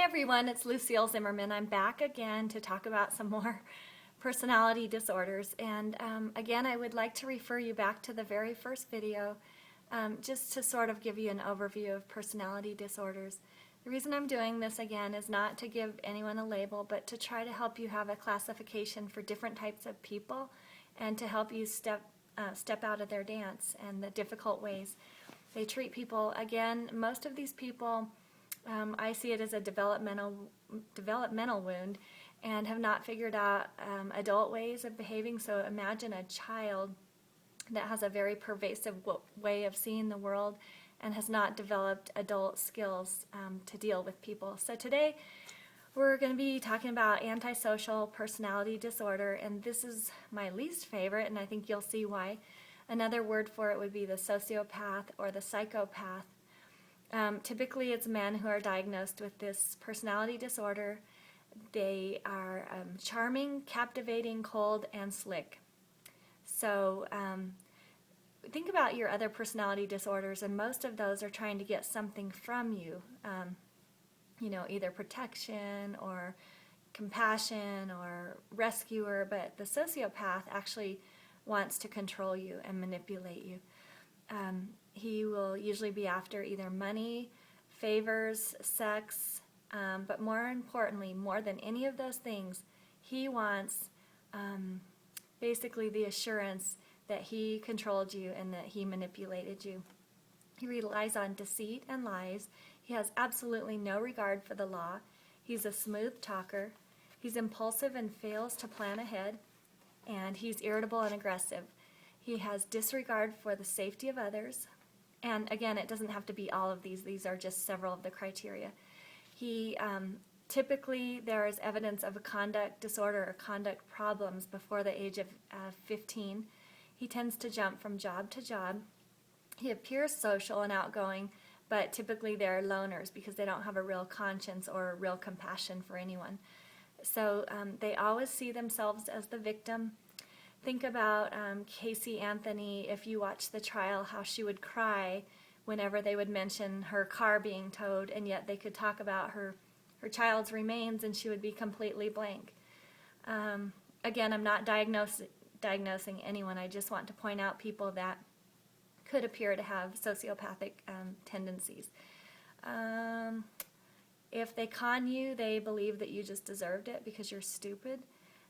everyone, it's Lucille Zimmerman. I'm back again to talk about some more personality disorders. And again, I would like to refer you back to the very first video just to sort of give you an overview of personality disorders. The reason I'm doing this again is not to give anyone a label, but to try to help you have a classification for different types of people and to help you step out of their dance and the difficult ways they treat people. Again, most of these people, I see it as a developmental wound and have not figured out adult ways of behaving. So imagine a child that has a very pervasive way of seeing the world and has not developed adult skills to deal with people. So today we're going to be talking about antisocial personality disorder, and this is my least favorite, and I think you'll see why. Another word for it would be the sociopath or the psychopath. Typically it's men who are diagnosed with this personality disorder. They are charming, captivating, cold, and slick. So think about your other personality disorders, and most of those are trying to get something from you. You know, either protection or compassion or rescuer, but the sociopath actually wants to control you and manipulate you. He will usually be after either money, favors, sex, but more importantly, more than any of those things, he wants basically the assurance that he controlled you and that he manipulated you. He relies on deceit and lies. He has absolutely no regard for the law. He's a smooth talker. He's impulsive and fails to plan ahead. And he's irritable and aggressive. He has disregard for the safety of others. And again, it doesn't have to be all of these. These are just several of the criteria. He typically, there is evidence of a conduct disorder or conduct problems before the age of 15. He tends to jump from job to job. He appears social and outgoing, but typically they're loners because they don't have a real conscience or a real compassion for anyone. So they always see themselves as the victim. Think about Casey Anthony, if you watch the trial, how she would cry whenever they would mention her car being towed, and yet they could talk about her child's remains and she would be completely blank. Again, I'm not diagnosing anyone. I just want to point out people that could appear to have sociopathic tendencies. If they con you, they believe that you just deserved it because you're stupid.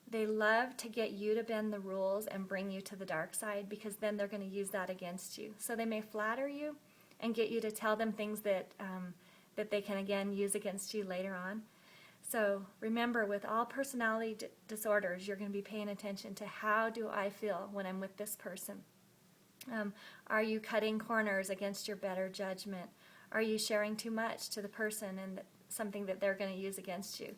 They love to get you to bend the rules and bring you to the dark side because then they're going to use that against you. So they may flatter you and get you to tell them things that they can again use against you later on. So remember, with all personality disorders, you're going to be paying attention to how do I feel when I'm with this person. Are you cutting corners against your better judgment? Are you sharing too much to the person and something that they're going to use against you?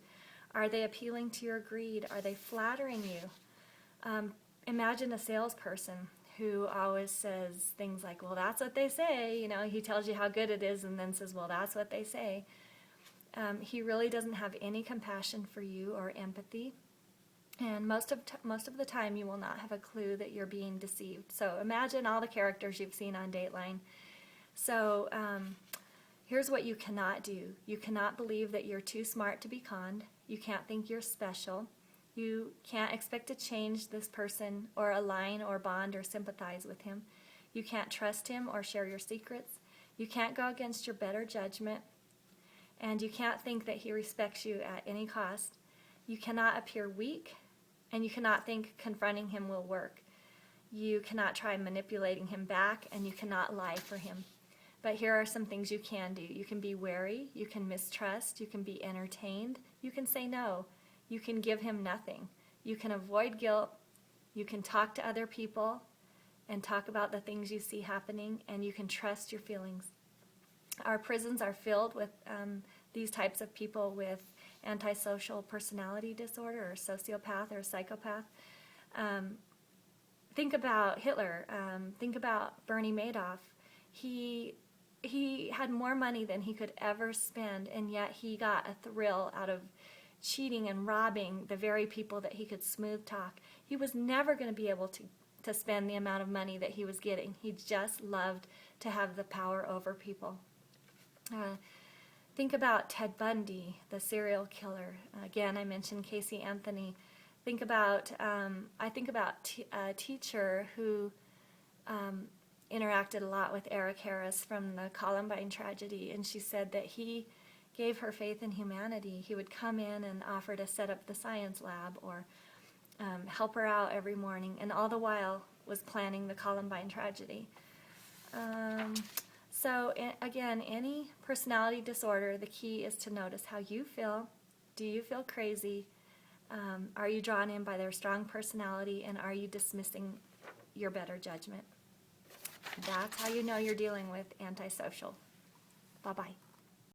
Are they appealing to your greed? Are they flattering you? Imagine a salesperson who always says things like, well, that's what they say. You know, he tells you how good it is and then says, well, that's what they say. He really doesn't have any compassion for you or empathy. And most of the time you will not have a clue that you're being deceived. So imagine all the characters you've seen on Dateline. So here's what you cannot do. You cannot believe that you're too smart to be conned. You can't think you're special. You can't expect to change this person or align or bond or sympathize with him. You can't trust him or share your secrets. You can't go against your better judgment. And you can't think that he respects you at any cost. You cannot appear weak, and you cannot think confronting him will work. You cannot try manipulating him back, and you cannot lie for him. But here are some things you can do. You can be wary, you can mistrust, you can be entertained, you can say no, you can give him nothing, you can avoid guilt, you can talk to other people and talk about the things you see happening, and you can trust your feelings. Our prisons are filled with these types of people with antisocial personality disorder or sociopath or psychopath. Think about Hitler. Think about Bernie Madoff. He had more money than he could ever spend, and yet he got a thrill out of cheating and robbing the very people that he could smooth talk. He was never going to be able to spend the amount of money that he was getting. He just loved to have the power over people. Think about Ted Bundy, the serial killer. Again, I mentioned Casey Anthony. Think about, I think about a teacher who interacted a lot with Eric Harris from the Columbine tragedy, and she said that he gave her faith in humanity. He would come in and offer to set up the science lab or help her out every morning, and all the while was planning the Columbine tragedy. So again, any personality disorder, the key is to notice how you feel. Do you feel crazy? Are you drawn in by their strong personality, and are you dismissing your better judgment? That's how you know you're dealing with antisocial. Bye-bye.